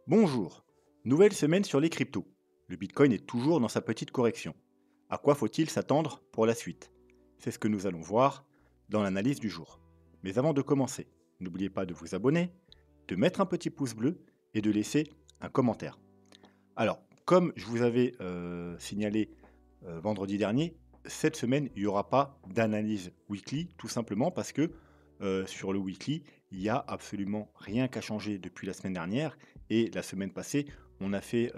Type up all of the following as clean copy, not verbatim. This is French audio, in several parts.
Bonjour. Nouvelle semaine sur les cryptos. Le Bitcoin est toujours dans sa petite correction. À quoi faut-il s'attendre pour la suite? C'est ce que nous allons voir dans l'analyse du jour. Mais avant de commencer, n'oubliez pas de vous abonner, de mettre un petit pouce bleu et de laisser un commentaire. Alors, comme je vous avais signalé vendredi dernier, cette semaine, il n'y aura pas d'analyse weekly, tout simplement parce que sur le weekly, il n'y a absolument rien qu'à changer depuis la semaine dernière. Et la semaine passée, on a fait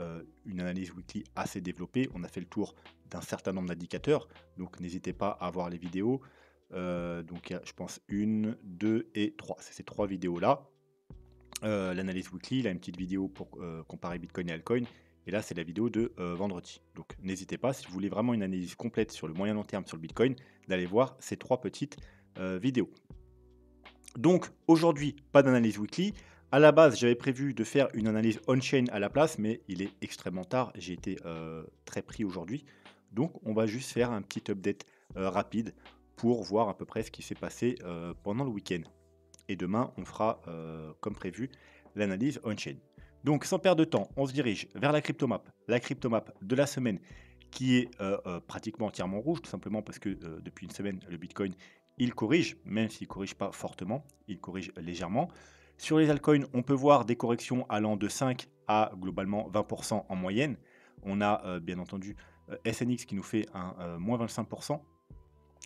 une analyse weekly assez développée. On a fait le tour d'un certain nombre d'indicateurs. Donc, n'hésitez pas à voir les vidéos. Donc, il y a, je pense, une, deux et trois. C'est ces trois vidéos-là. L'analyse weekly, il a une petite vidéo pour comparer Bitcoin et Altcoin. Et là, c'est la vidéo de vendredi. Donc, n'hésitez pas, si vous voulez vraiment une analyse complète sur le moyen long terme sur le Bitcoin, d'aller voir ces trois petites vidéos. Donc, aujourd'hui, pas d'analyse weekly. À la base, j'avais prévu de faire une analyse on-chain à la place, mais il est extrêmement tard. J'ai été très pris aujourd'hui. Donc, on va juste faire un petit update rapide pour voir à peu près ce qui s'est passé pendant le week-end. Et demain, on fera, comme prévu, l'analyse on-chain. Donc, sans perdre de temps, on se dirige vers la cryptomap de la semaine qui est pratiquement entièrement rouge, tout simplement parce que depuis une semaine, le Bitcoin, il corrige, même s'il ne corrige pas fortement, il corrige légèrement. Sur les altcoins, on peut voir des corrections allant de 5 à globalement 20% en moyenne. On a bien entendu SNX qui nous fait un moins 25%,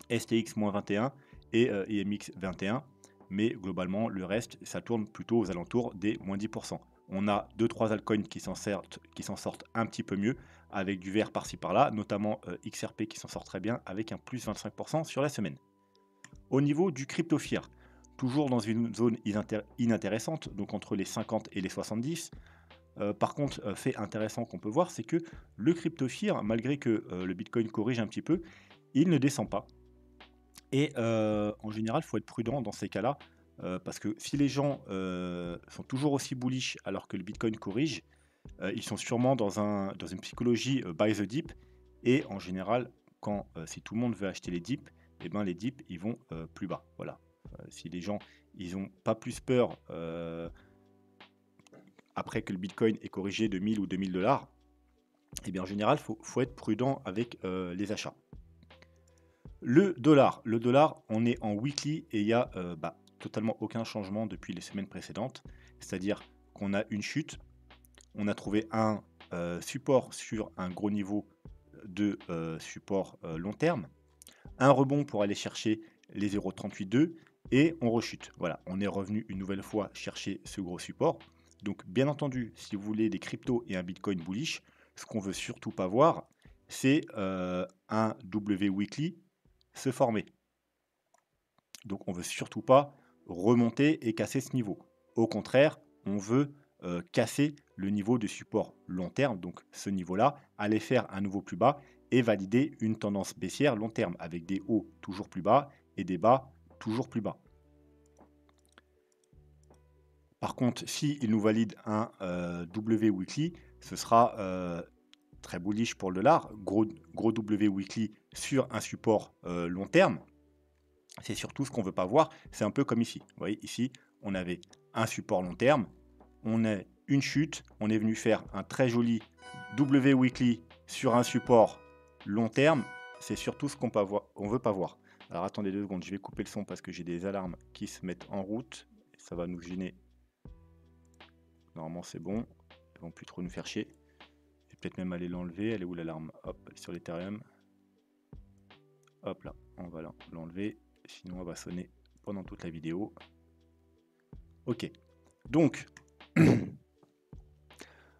STX moins 21 et IMX 21. Mais globalement, le reste, ça tourne plutôt aux alentours des moins 10%. On a 2-3 altcoins qui s'en sortent un petit peu mieux, avec du vert par-ci par-là, notamment XRP qui s'en sort très bien, avec un plus 25% sur la semaine. Au niveau du crypto-fear, toujours dans une zone inintéressante, donc entre les 50 et les 70. Par contre, fait intéressant qu'on peut voir, c'est que le crypto-fear, malgré que le Bitcoin corrige un petit peu, il ne descend pas. Et en général, il faut être prudent dans ces cas-là, parce que si les gens, sont toujours aussi bullish alors que le bitcoin corrige, ils sont sûrement dans une psychologie, buy the dip et en général, quand, si tout le monde veut acheter les dips et ben, les dips, ils vont, plus bas, voilà. Si les gens, ils ont pas plus peur, après que le bitcoin ait corrigé de 1 000 ou 2 000 et bien, en général, faut être prudent avec, les achats. Le dollar, on est en weekly et il y a totalement aucun changement depuis les semaines précédentes. C'est-à-dire qu'on a une chute, on a trouvé un support sur un gros niveau de support long terme, un rebond pour aller chercher les 0,382 et on rechute. Voilà, on est revenu une nouvelle fois chercher ce gros support. Donc bien entendu, si vous voulez des cryptos et un Bitcoin bullish, ce qu'on veut surtout pas voir, c'est un W weekly se former. Donc on veut surtout pas remonter et casser ce niveau. Au contraire, on veut casser le niveau de support long terme, donc ce niveau-là, aller faire un nouveau plus bas et valider une tendance baissière long terme avec des hauts toujours plus bas et des bas toujours plus bas. Par contre, si il nous valide un W weekly, ce sera très bullish pour le dollar, gros W weekly sur un support long terme. C'est surtout ce qu'on ne veut pas voir. C'est un peu comme ici. Vous voyez, ici, on avait un support long terme, on a une chute, on est venu faire un très joli W weekly sur un support long terme. C'est surtout ce qu'on ne veut pas voir. Alors attendez 2 secondes, je vais couper le son parce que j'ai des alarmes qui se mettent en route. Ça va nous gêner. Normalement, c'est bon. Ils vont plus trop nous faire chier. Je vais peut-être même aller l'enlever. Elle est où l'alarme? Hop, elle est sur l'Ethereum. Hop là, on va l'enlever. Sinon, elle va sonner pendant toute la vidéo. Ok. Donc,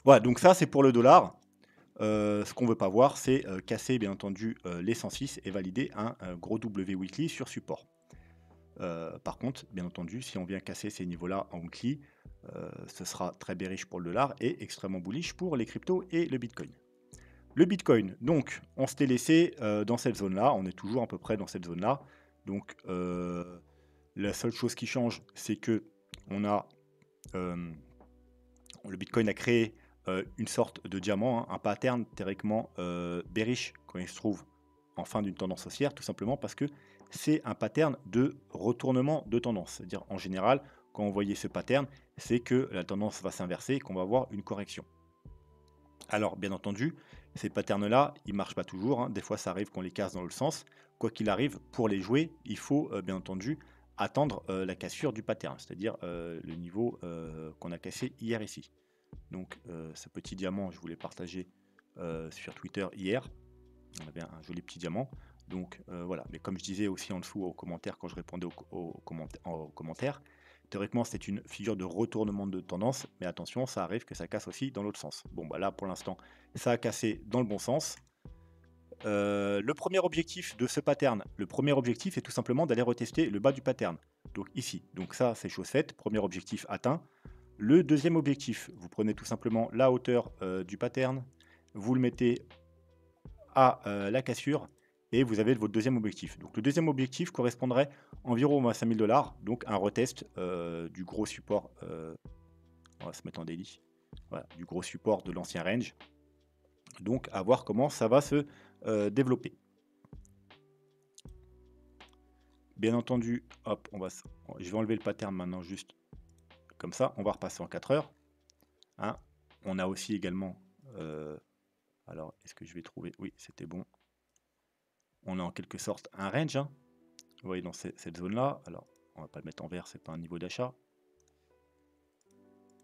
voilà, donc ça, c'est pour le dollar. Ce qu'on ne veut pas voir, c'est casser, bien entendu, les 106 et valider un gros W weekly sur support. Par contre, bien entendu, si on vient casser ces niveaux-là en weekly, ce sera très bearish pour le dollar et extrêmement bullish pour les cryptos et le Bitcoin. Le Bitcoin, donc, on s'était laissé dans cette zone-là. On est toujours à peu près dans cette zone-là. Donc, la seule chose qui change, c'est que on a le Bitcoin a créé une sorte de diamant, hein, un pattern théoriquement bearish quand il se trouve en fin d'une tendance haussière, tout simplement parce que c'est un pattern de retournement de tendance. C'est-à-dire, en général, quand vous voyez ce pattern, c'est que la tendance va s'inverser et qu'on va avoir une correction. Alors, bien entendu, ces patterns-là, ils ne marchent pas toujours, hein. Des fois, ça arrive qu'on les casse dans l'autre sens. Quoi qu'il arrive, pour les jouer, il faut bien entendu attendre la cassure du pattern, c'est-à-dire le niveau qu'on a cassé hier ici. Donc, ce petit diamant, je voulais partager sur Twitter hier. On avait un joli petit diamant. Donc voilà, mais comme je disais aussi en dessous aux commentaires, quand je répondais aux commentaires, théoriquement c'est une figure de retournement de tendance, mais attention, ça arrive que ça casse aussi dans l'autre sens. Bon bah là pour l'instant, ça a cassé dans le bon sens. Le premier objectif de ce pattern, le premier objectif est tout simplement d'aller retester le bas du pattern. Donc ici, donc ça c'est chose faite, premier objectif atteint. Le deuxième objectif, vous prenez tout simplement la hauteur du pattern, vous le mettez à la cassure et vous avez votre deuxième objectif. Donc le deuxième objectif correspondrait environ à 5000 $, donc un retest du gros support, on va se mettre en daily, voilà, du gros support de l'ancien range. Donc à voir comment ça va se développer. Bien entendu, hop, je vais enlever le pattern maintenant juste comme ça, on va repasser en 4 heures. Hein. On a aussi également, alors est-ce que je vais trouver, oui c'était bon, on a en quelque sorte un range, hein. Vous voyez dans cette zone là, alors on va pas le mettre en vert, c'est pas un niveau d'achat.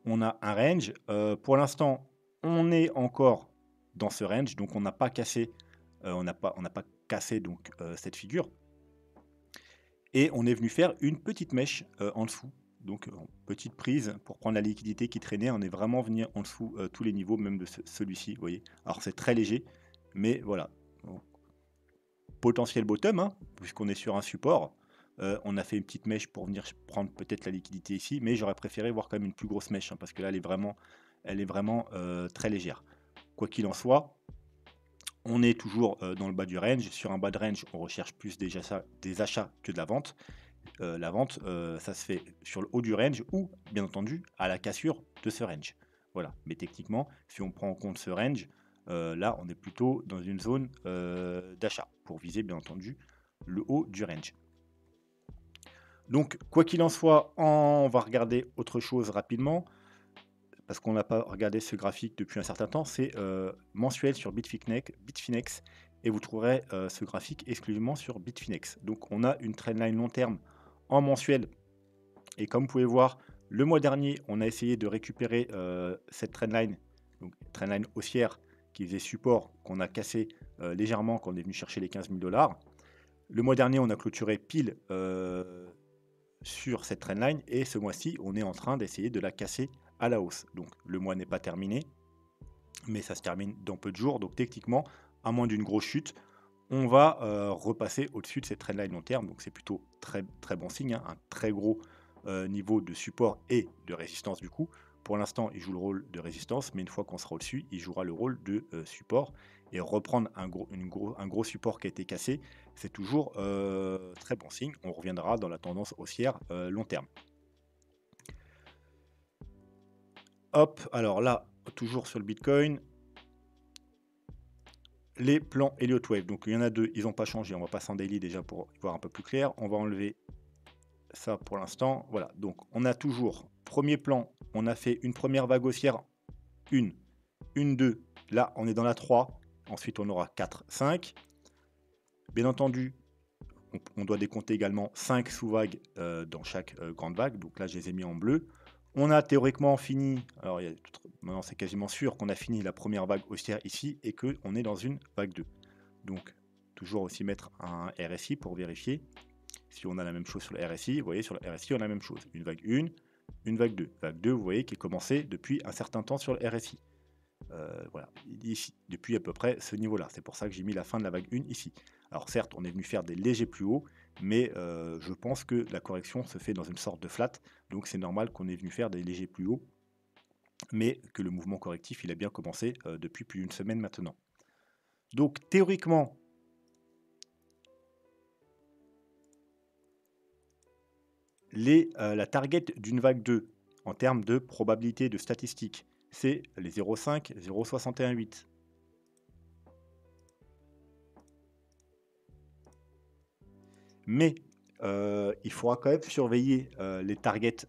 On a un range, pour l'instant on est encore dans ce range, donc on n'a pas cassé, on n'a pas cassé donc cette figure. Et on est venu faire une petite mèche en dessous, donc petite prise pour prendre la liquidité qui traînait. On est vraiment venu en dessous tous les niveaux, même de celui-ci, vous voyez. Alors c'est très léger, mais voilà. Donc, potentiel bottom, hein, puisqu'on est sur un support. On a fait une petite mèche pour venir prendre peut-être la liquidité ici, mais j'aurais préféré voir quand même une plus grosse mèche, hein, parce que là elle est vraiment très légère. Quoi qu'il en soit, on est toujours dans le bas du range. Sur un bas de range, on recherche plus des achats que de la vente. La vente, ça se fait sur le haut du range ou, bien entendu, à la cassure de ce range. Voilà. Mais techniquement, si on prend en compte ce range, là, on est plutôt dans une zone d'achat pour viser, bien entendu, le haut du range. Donc, quoi qu'il en soit, on va regarder autre chose rapidement, parce qu'on n'a pas regardé ce graphique depuis un certain temps. C'est mensuel sur Bitfinex, et vous trouverez ce graphique exclusivement sur Bitfinex. Donc, on a une trendline long terme en mensuel. Et comme vous pouvez voir, le mois dernier, on a essayé de récupérer cette trendline, donc trendline haussière qui faisait support, qu'on a cassé légèrement quand on est venu chercher les 15 000 $. Le mois dernier, on a clôturé pile sur cette trendline, et ce mois-ci, on est en train d'essayer de la casser à la hausse. Donc le mois n'est pas terminé, mais ça se termine dans peu de jours. Donc techniquement, à moins d'une grosse chute, on va repasser au-dessus de cette trendline long terme. Donc c'est plutôt très, très bon signe, hein, un très gros niveau de support et de résistance du coup. Pour l'instant, il joue le rôle de résistance, mais une fois qu'on sera au-dessus, il jouera le rôle de support. Et reprendre un gros support qui a été cassé, c'est toujours très bon signe. On reviendra dans la tendance haussière long terme. Hop, alors là, toujours sur le Bitcoin, les plans Elliott Wave. Donc il y en a deux, ils n'ont pas changé. On va passer en daily déjà pour voir un peu plus clair. On va enlever ça pour l'instant. Voilà, donc on a toujours, premier plan, on a fait une première vague haussière, une, 2. Là, on est dans la 3. Ensuite, on aura 4, 5. Bien entendu, on doit décompter également 5 sous-vagues dans chaque grande vague. Donc là, je les ai mis en bleu. On a théoriquement fini, alors maintenant c'est quasiment sûr qu'on a fini la première vague haussière ici et qu'on est dans une vague 2. Donc, toujours aussi mettre un RSI pour vérifier si on a la même chose sur le RSI. Vous voyez, sur le RSI, on a la même chose. Une vague 1, une vague 2. Vague 2, vous voyez, qui est commencée depuis un certain temps sur le RSI. Voilà, ici, depuis à peu près ce niveau-là. C'est pour ça que j'ai mis la fin de la vague 1 ici. Alors certes, on est venu faire des légers plus hauts, mais je pense que la correction se fait dans une sorte de flat, donc c'est normal qu'on est venu faire des légers plus hauts, mais que le mouvement correctif, il a bien commencé depuis plus d'une semaine maintenant. Donc théoriquement, la target d'une vague 2, en termes de probabilité de statistiques, c'est les 0,5, 0,618. Mais il faudra quand même surveiller, les targets,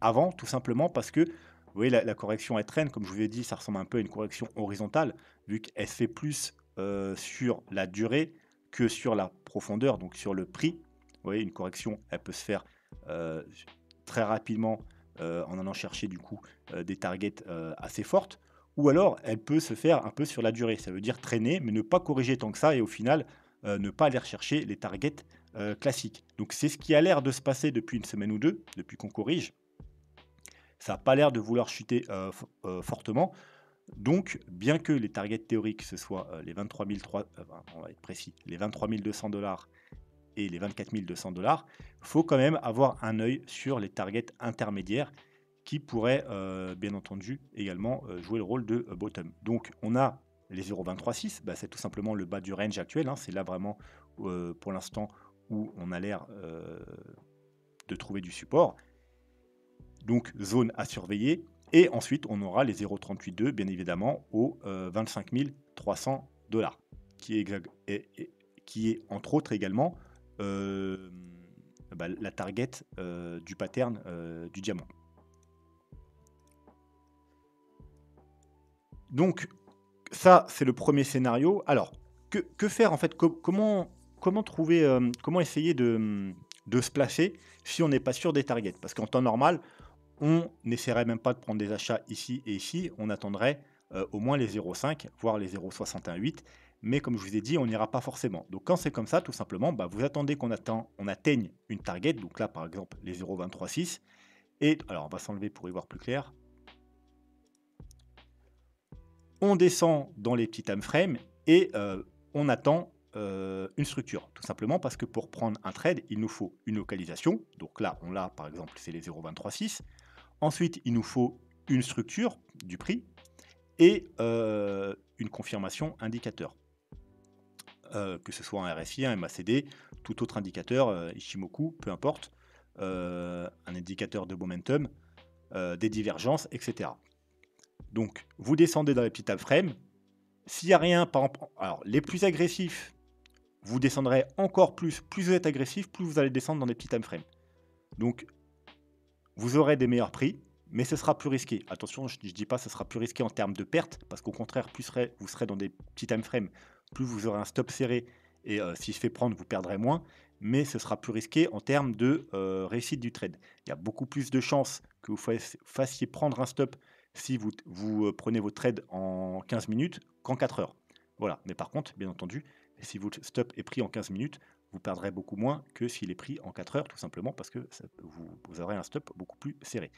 avant, tout simplement parce que, vous voyez la correction elle traîne, comme je vous ai dit, ça ressemble un peu à une correction horizontale, vu qu'elle se fait plus, sur la durée que sur la profondeur, donc sur le prix. Vous voyez, une correction, elle peut se faire, s très rapidement, en allant chercher du coup, des targets, assez fortes ou alors elle peut se faire un peu sur la durée. Ça veut dire traîner, mais ne pas corriger tant que ça et au final, ne pas aller rechercher les targets classique. Donc c'est ce qui a l'air de se passer depuis une semaine ou 2, depuis qu'on corrige. Ça a pas l'air de vouloir chuter, fortement. Donc bien que les targets théoriques, ce soit, les 23 003 enfin, on va être précis, les 23 200 et les 24 200 faut quand même avoir un œil sur les targets intermédiaires qui pourraient, bien entendu également, jouer le rôle de, bottom. Donc on a les 0,236, bah, c'est tout simplement le bas du range actuel, hein. C'est là vraiment, pour l'instant où on a l'air, de trouver du support. Donc zone à surveiller et ensuite on aura les 0,382 bien évidemment aux, 25 300 qui est qui est entre autres également, hem, bah, la target, du pattern, du diamant. Donc ça, c'est le premier scénario. Alors, que faire en fait? Comment trouver, comment essayer de se placer si on n'est pas sûr des targets? Parce qu'en temps normal, on n'essaierait même pas de prendre des achats ici et ici, on attendrait, au moins les 0,5, voire les 0,618. Mais comme je vous ai dit, on n'ira pas forcément. Donc quand c'est comme ça, tout simplement, bah, vous attendez on atteigne une target, donc là, par exemple, les 0,236 et alors on va s'enlever pour y voir plus clair. On descend dans les petits time frames et on attend, une structure. Tout simplement parce que pour prendre un trade, il nous faut une localisation. Donc là, on l'a, par exemple, c'est les 0,236. Ensuite, il nous faut une structure du prix et une confirmation indicateur. Que ce soit un RSI, un MACD, tout autre indicateur, Ichimoku, peu importe, un indicateur de momentum, des divergences, et cetera. Donc, vous descendez dans les petits time frames. S'il y a rien, par exemple, alors les plus agressifs, vous descendrez encore plus. Plus vous êtes agressif, plus vous allez descendre dans des petits time frames. Donc, vous aurez des meilleurs prix, mais ce sera plus risqué. Attention, je ne dis pas que ce sera plus risqué en termes de perte, parce qu'au contraire, plus vous serez dans des petits time frames, plus vous aurez un stop serré, et s'il se fait prendre, vous perdrez moins, mais ce sera plus risqué en termes de réussite du trade. Il y a beaucoup plus de chances que vous fassiez prendre un stop si vous prenez votre trade en 15 minutes qu'en 4 heures. Voilà, mais par contre, bien entendu, si votre stop est pris en 15 minutes, vous perdrez beaucoup moins que s'il est pris en 4 heures, tout simplement parce que vous aurez un stop beaucoup plus serré.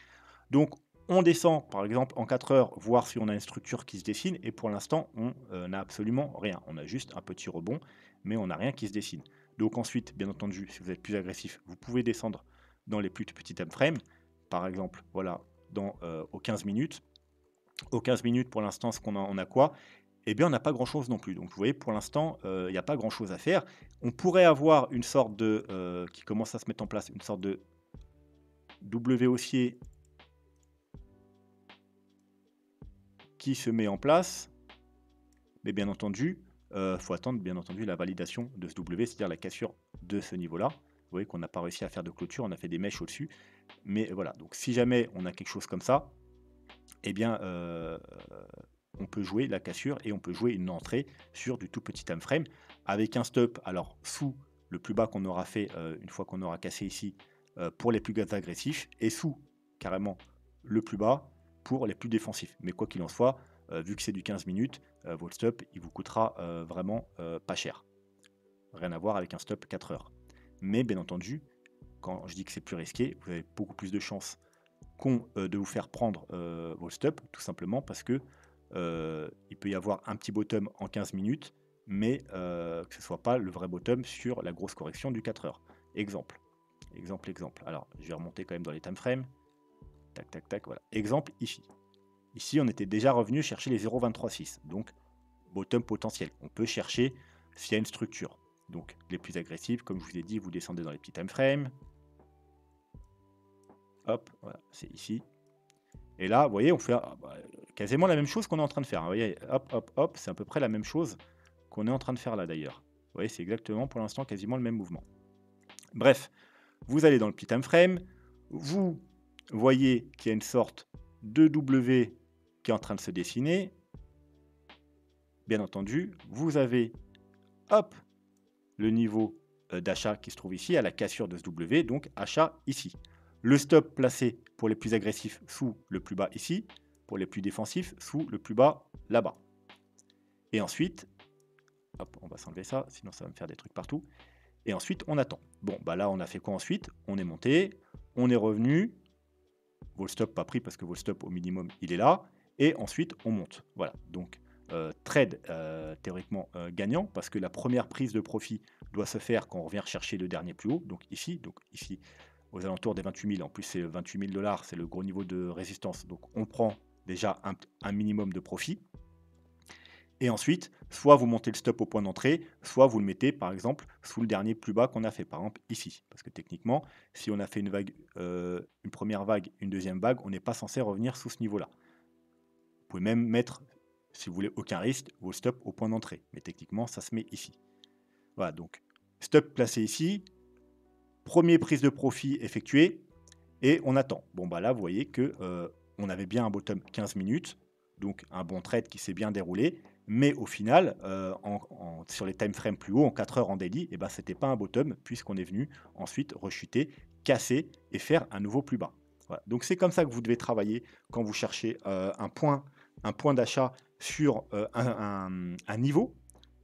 Donc, on descend, par exemple, en 4 heures, voir si on a une structure qui se dessine, et pour l'instant, on n'a absolument rien. On a juste un petit rebond, mais on n'a rien qui se dessine. Donc ensuite, bien entendu, si vous êtes plus agressif, vous pouvez descendre dans les plus petits time frames. Par exemple, voilà, aux 15 minutes. Aux 15 minutes, pour l'instant, on a quoi? Eh bien, on n'a pas grand-chose non plus. Donc, vous voyez, pour l'instant, il n'y a pas grand-chose à faire. On pourrait avoir une sorte de, qui commence à se mettre en place, une sorte de W haussier qui se met en place. Mais bien entendu, faut attendre bien entendu la validation de ce W, c'est-à-dire la cassure de ce niveau-là. Vous voyez qu'on n'a pas réussi à faire de clôture, on a fait des mèches au-dessus. Mais voilà, donc si jamais on a quelque chose comme ça, eh bien, on peut jouer la cassure et on peut jouer une entrée sur du tout petit time frame avec un stop, alors sous le plus bas qu'on aura fait une fois qu'on aura cassé ici pour les plus agressifs et sous carrément le plus bas pour les plus défensifs. Mais quoi qu'il en soit, vu que c'est du 15 minutes, votre stop il vous coûtera vraiment pas cher. Rien à voir avec un stop 4 heures. Mais bien entendu, quand je dis que c'est plus risqué, vous avez beaucoup plus de chances de vous faire prendre vos stops, tout simplement parce que il peut y avoir un petit bottom en 15 minutes, mais que ce ne soit pas le vrai bottom sur la grosse correction du 4 heures. Exemple. Exemple. Alors, je vais remonter quand même dans les time frames. Tac, tac, tac, voilà. Exemple ici. Ici, on était déjà revenu chercher les 0,236. Donc, bottom potentiel. On peut chercher s'il y a une structure. Donc, les plus agressifs, comme je vous ai dit, vous descendez dans les petits time frames. Hop, voilà, c'est ici. Et là, vous voyez, on fait quasiment la même chose qu'on est en train de faire. Vous voyez, hop, hop, hop, c'est à peu près la même chose qu'on est en train de faire là d'ailleurs. Vous voyez, c'est exactement pour l'instant quasiment le même mouvement. Bref, vous allez dans le petit time frame, vous voyez qu'il y a une sorte de W qui est en train de se dessiner. Bien entendu, vous avez, hop, le niveau d'achat qui se trouve ici, à la cassure de ce W, donc achat ici. Le stop placé pour les plus agressifs sous le plus bas ici, pour les plus défensifs sous le plus bas là-bas. Et ensuite, hop, on va s'enlever ça, sinon ça va me faire des trucs partout. Et ensuite, on attend. Bon, bah là, on a fait quoi ensuite? On est monté, on est revenu. Vol stop pas pris parce que vol stop au minimum, il est là. Et ensuite, on monte. Voilà, donc trade théoriquement gagnant parce que la première prise de profit doit se faire quand on revient rechercher le dernier plus haut. Donc ici, aux alentours des 28 000. En plus, c'est 28 000 $, c'est le gros niveau de résistance. Donc on prend déjà un minimum de profit. Et ensuite, soit vous montez le stop au point d'entrée, soit vous le mettez par exemple sous le dernier plus bas qu'on a fait, par exemple ici. Parce que techniquement, si on a fait une vague, une première vague, une deuxième vague, on n'est pas censé revenir sous ce niveau-là. Vous pouvez même mettre, si vous voulez aucun risque, vos stops au point d'entrée. Mais techniquement, ça se met ici. Voilà, donc stop placé ici, première prise de profit effectuée, et on attend. Bon, bah là, vous voyez que on avait bien un bottom 15 minutes, donc un bon trade qui s'est bien déroulé. Mais au final, sur les time frames plus hauts, en 4 heures en daily, ce n'était pas un bottom, puisqu'on est venu ensuite rechuter, casser et faire un nouveau plus bas. Voilà. Donc c'est comme ça que vous devez travailler quand vous cherchez un point d'achat sur un niveau.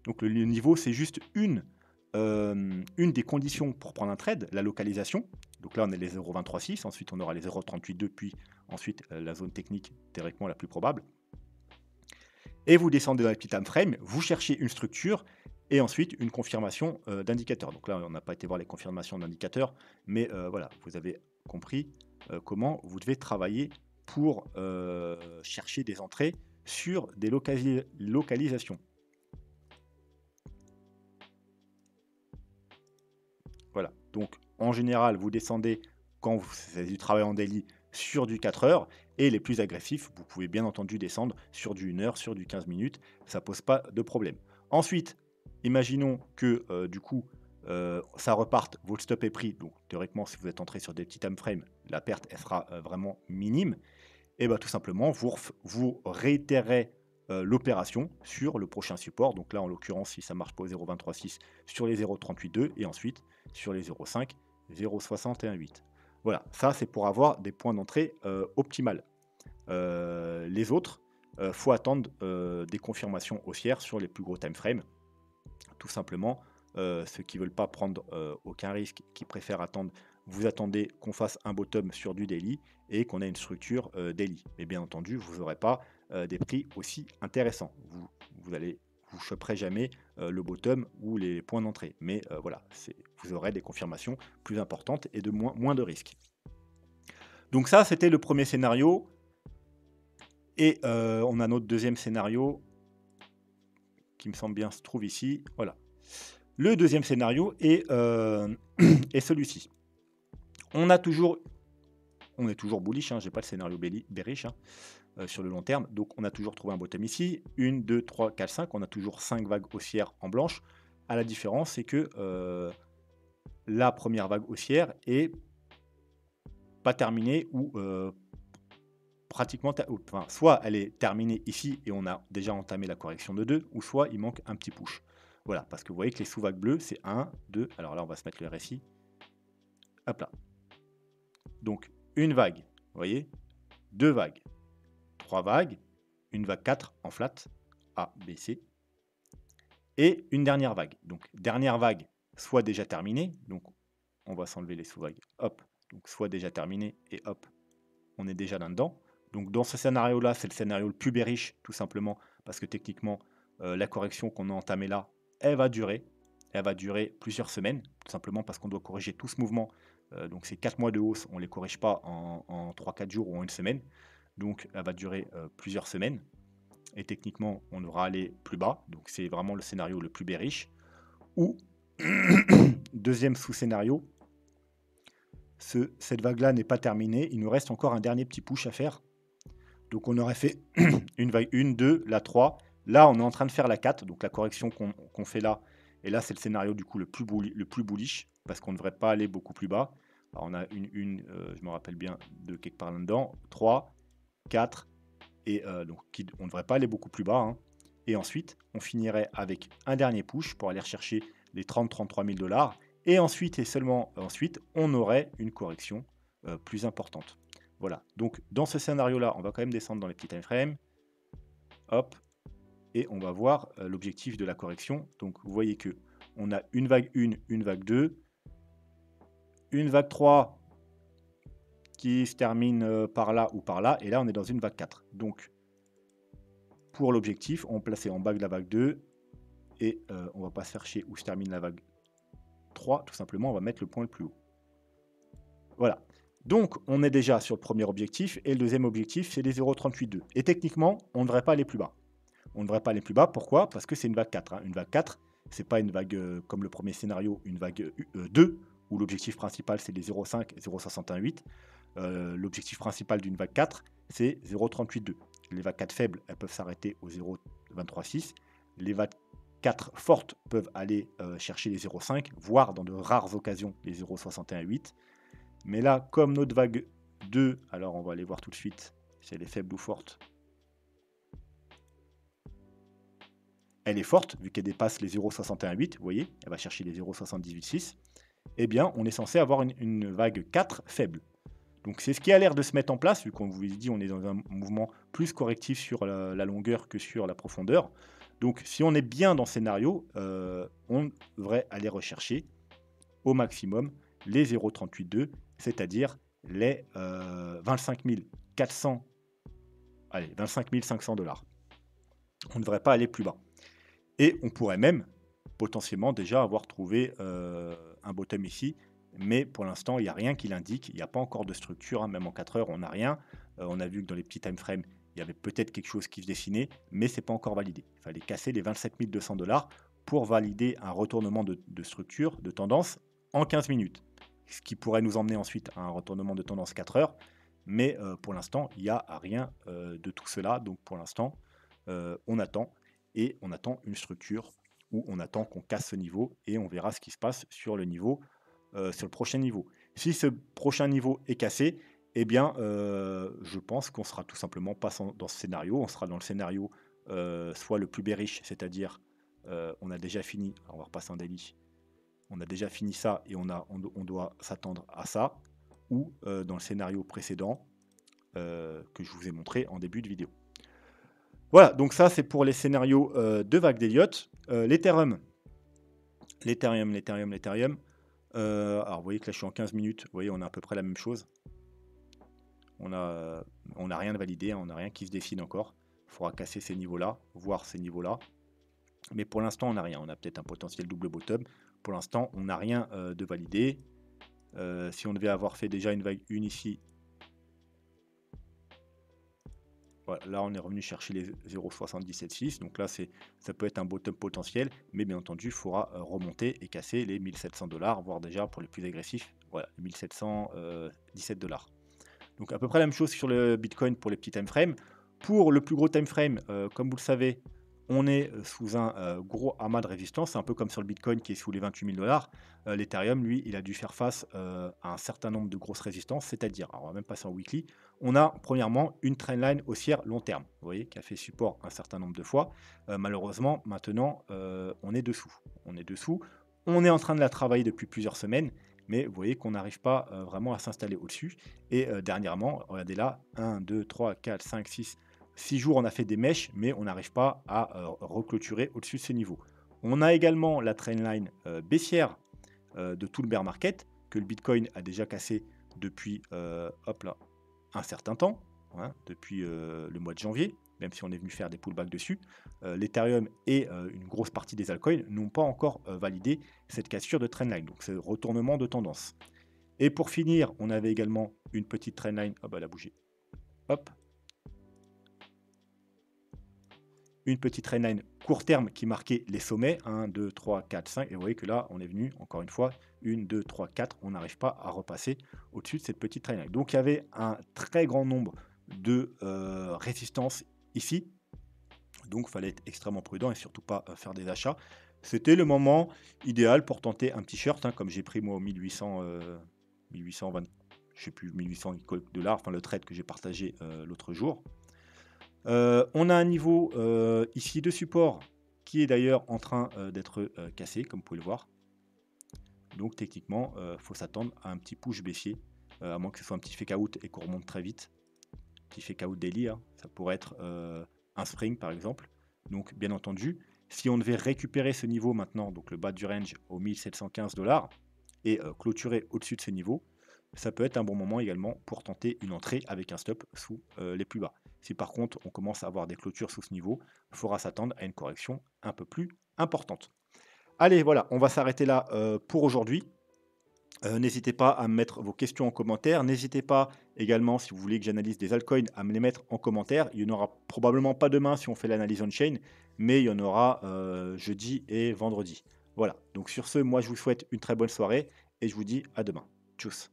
Donc le niveau, c'est juste une des conditions pour prendre un trade, la localisation. Donc là, on est les 0,236, ensuite on aura les 0,382, puis ensuite la zone technique théoriquement la plus probable. Et vous descendez dans les petits time frame, vous cherchez une structure et ensuite une confirmation d'indicateur. Donc là, on n'a pas été voir les confirmations d'indicateurs, mais voilà, vous avez compris comment vous devez travailler pour chercher des entrées sur des localisations. Voilà, donc en général, vous descendez quand vous faites du travail en daily sur du 4 heures, et les plus agressifs, vous pouvez bien entendu descendre sur du 1 heure, sur du 15 minutes, ça pose pas de problème. Ensuite, imaginons que du coup, ça reparte, votre stop est pris, donc théoriquement, si vous êtes entré sur des petits time frames, la perte elle sera vraiment minime, et tout simplement, vous réitérez l'opération sur le prochain support. Donc là, en l'occurrence, si ça marche pas au 0,236, sur les 0,382 et ensuite sur les 0,5, 0,618. Voilà, ça c'est pour avoir des points d'entrée optimales. Les autres, faut attendre des confirmations haussières sur les plus gros time frames. Tout simplement, ceux qui ne veulent pas prendre aucun risque, qui préfèrent attendre, vous attendez qu'on fasse un bottom sur du daily et qu'on ait une structure daily. Mais bien entendu, vous n'aurez pas des prix aussi intéressants. Vous choperez jamais le bottom ou les points d'entrée. Mais voilà, vous aurez des confirmations plus importantes et de moins de risques. Donc ça, c'était le premier scénario. Et on a notre deuxième scénario qui me semble bien se trouve ici. Voilà. Le deuxième scénario est, est celui-ci. On est toujours bullish, hein, j'ai pas le scénario bearish sur le long terme. Donc on a toujours trouvé un bottom ici. 1, 2, 3, 4, 5. On a toujours 5 vagues haussières en blanche. À la différence, c'est que la première vague haussière est pas terminée ou pratiquement, soit elle est terminée ici et on a déjà entamé la correction de 2, ou soit il manque un petit push. Voilà, parce que vous voyez que les sous-vagues bleues, c'est 1, 2, alors là on va se mettre le RSI, hop là. Donc une vague, vous voyez, 2 vagues, 3 vagues, une vague 4 en flat, A, B, C, et une dernière vague. Donc dernière vague, soit déjà terminée, donc on va s'enlever les sous-vagues, hop, donc soit déjà terminée, et hop, on est déjà là-dedans. Donc dans ce scénario-là, c'est le scénario le plus bearish, tout simplement, parce que techniquement, la correction qu'on a entamée là, elle va durer plusieurs semaines, tout simplement parce qu'on doit corriger tout ce mouvement. Donc ces 4 mois de hausse, on ne les corrige pas en 3-4 jours ou en une semaine. Donc elle va durer plusieurs semaines. Et techniquement, on devra aller plus bas. Donc c'est vraiment le scénario le plus bearish. Ou, deuxième sous-scénario, cette vague-là n'est pas terminée. Il nous reste encore un dernier petit push à faire. Donc on aurait fait une vague 1, 2, la 3. Là, on est en train de faire la 4. Donc la correction qu'on fait là. Et là, c'est le scénario du coup le plus bullish. parce qu'on ne devrait pas aller beaucoup plus bas. Alors on a je me rappelle bien de quelque part là-dedans, 3, 4, et donc on ne devrait pas aller beaucoup plus bas, hein. Et ensuite, on finirait avec un dernier push pour aller rechercher les 30-33 000 dollars. Et ensuite, et seulement ensuite, on aurait une correction plus importante. Voilà. Donc, dans ce scénario-là, on va quand même descendre dans les petits time frames. Hop. Et on va voir l'objectif de la correction. Donc, vous voyez que on a une vague 1, une vague 2, une vague 3 qui se termine par là ou par là. Et là, on est dans une vague 4. Donc, pour l'objectif, on plaçait en bas de la vague 2 et on va pas se faire chier où se termine la vague 3, tout simplement, on va mettre le point le plus haut. Voilà. Donc, on est déjà sur le premier objectif et le deuxième objectif, c'est les 0,382. Et techniquement, on ne devrait pas aller plus bas. On ne devrait pas aller plus bas, pourquoi? Parce que c'est une vague 4. Hein. Une vague 4, c'est pas une vague comme le premier scénario, une vague 2, où l'objectif principal, c'est les 0,5 et 0,618. L'objectif principal d'une vague 4, c'est 0,382. Les vagues 4 faibles, elles peuvent s'arrêter au 0,236. Les vagues 4 fortes peuvent aller chercher les 0,5, voire dans de rares occasions les 0,618. Mais là, comme notre vague 2, alors on va aller voir tout de suite si elle est faible ou forte. Elle est forte, vu qu'elle dépasse les 0,618, vous voyez, elle va chercher les 0,786. Eh bien, on est censé avoir une vague 4 faible. Donc c'est ce qui a l'air de se mettre en place, vu qu'on vous dit on est dans un mouvement plus correctif sur la longueur que sur la profondeur. Donc si on est bien dans ce scénario, on devrait aller rechercher au maximum les 0,382, c'est-à-dire les 25 400, allez, 25 500 dollars. On ne devrait pas aller plus bas. Et on pourrait même potentiellement déjà avoir trouvé un bottom ici, mais pour l'instant, il n'y a rien qui l'indique, il n'y a pas encore de structure, hein, même en 4 heures, on n'a rien. On a vu que dans les petits time frames, il y avait peut-être quelque chose qui se dessinait, mais ce n'est pas encore validé. Il fallait casser les 27 200 dollars pour valider un retournement de structure, de tendance, en 15 minutes. Ce qui pourrait nous emmener ensuite à un retournement de tendance 4 heures, mais pour l'instant, il n'y a rien de tout cela. Donc pour l'instant, on attend, et on attend une structure où on attend qu'on casse ce niveau, et on verra ce qui se passe sur le niveau, sur le prochain niveau. Si ce prochain niveau est cassé, eh bien, je pense qu'on sera tout simplement pas dans ce scénario. On sera dans le scénario soit le plus bearish, c'est-à-dire on a déjà fini, alors on va repasser en daily, on a déjà fini ça et on doit s'attendre à ça, ou dans le scénario précédent que je vous ai montré en début de vidéo. Voilà, donc ça c'est pour les scénarios de vague d'Elliott. L'Ethereum. Alors vous voyez que là je suis en 15 minutes, vous voyez on a à peu près la même chose. On n'a rien de validé, hein, on n'a rien qui se dessine encore. Il faudra casser ces niveaux-là, voir ces niveaux-là. Mais pour l'instant on n'a rien, on a peut-être un potentiel double bottom. Pour l'instant on n'a rien de validé. Si on devait avoir fait déjà une vague 1 ici, voilà, là on est revenu chercher les 0,776, donc là ça peut être un bottom potentiel, mais bien entendu il faudra remonter et casser les 1700 dollars, voire déjà pour les plus agressifs, voilà, 1717 dollars. Donc à peu près la même chose sur le Bitcoin pour les petits time frames. Pour le plus gros time frame, comme vous le savez, on est sous un gros amas de résistance, c'est un peu comme sur le Bitcoin qui est sous les 28 000 dollars. L'Ethereum, lui, il a dû faire face à un certain nombre de grosses résistances, c'est-à-dire, alors on va même passer en weekly, on a premièrement une trendline haussière long terme, vous voyez, qui a fait support un certain nombre de fois. Malheureusement, maintenant, on est dessous. On est en train de la travailler depuis plusieurs semaines, mais vous voyez qu'on n'arrive pas vraiment à s'installer au-dessus. Et dernièrement, regardez là, 1, 2, 3, 4, 5, 6 jours, on a fait des mèches, mais on n'arrive pas à reclôturer au-dessus de ces niveaux. On a également la trendline baissière de tout le bear market, que le Bitcoin a déjà cassé depuis un certain temps, hein, depuis le mois de janvier, même si on est venu faire des pullbacks dessus. L'Ethereum et une grosse partie des altcoins n'ont pas encore validé cette cassure de trendline, donc c'est le retournement de tendance. Et pour finir, on avait également une petite trendline, elle a bougé, hop, une petite trendline court terme qui marquait les sommets, 1, 2, 3, 4, 5, et vous voyez que là, on est venu, encore une fois, 1, 2, 3, 4, on n'arrive pas à repasser au-dessus de cette petite trendline. Donc il y avait un très grand nombre de résistances ici, donc il fallait être extrêmement prudent et surtout pas faire des achats. C'était le moment idéal pour tenter un petit short, hein, comme j'ai pris moi au 1800, 1820, je sais plus, 1800 et quelques dollars, enfin le trade que j'ai partagé l'autre jour. On a un niveau ici de support qui est d'ailleurs en train d'être cassé, comme vous pouvez le voir. Donc techniquement, faut s'attendre à un petit push baissier, à moins que ce soit un petit fake out et qu'on remonte très vite. Petit fake out daily, hein, ça pourrait être un spring par exemple. Donc bien entendu, si on devait récupérer ce niveau maintenant, donc le bas du range au 1715 dollars et clôturer au-dessus de ce niveau, ça peut être un bon moment également pour tenter une entrée avec un stop sous les plus bas. Si par contre on commence à avoir des clôtures sous ce niveau, il faudra s'attendre à une correction un peu plus importante. Allez, voilà, on va s'arrêter là pour aujourd'hui. N'hésitez pas à me mettre vos questions en commentaire. N'hésitez pas également, si vous voulez que j'analyse des altcoins, à me les mettre en commentaire. Il n'y en aura probablement pas demain si on fait l'analyse on-chain, mais il y en aura jeudi et vendredi. Voilà, donc sur ce, moi je vous souhaite une très bonne soirée et je vous dis à demain. Tchuss.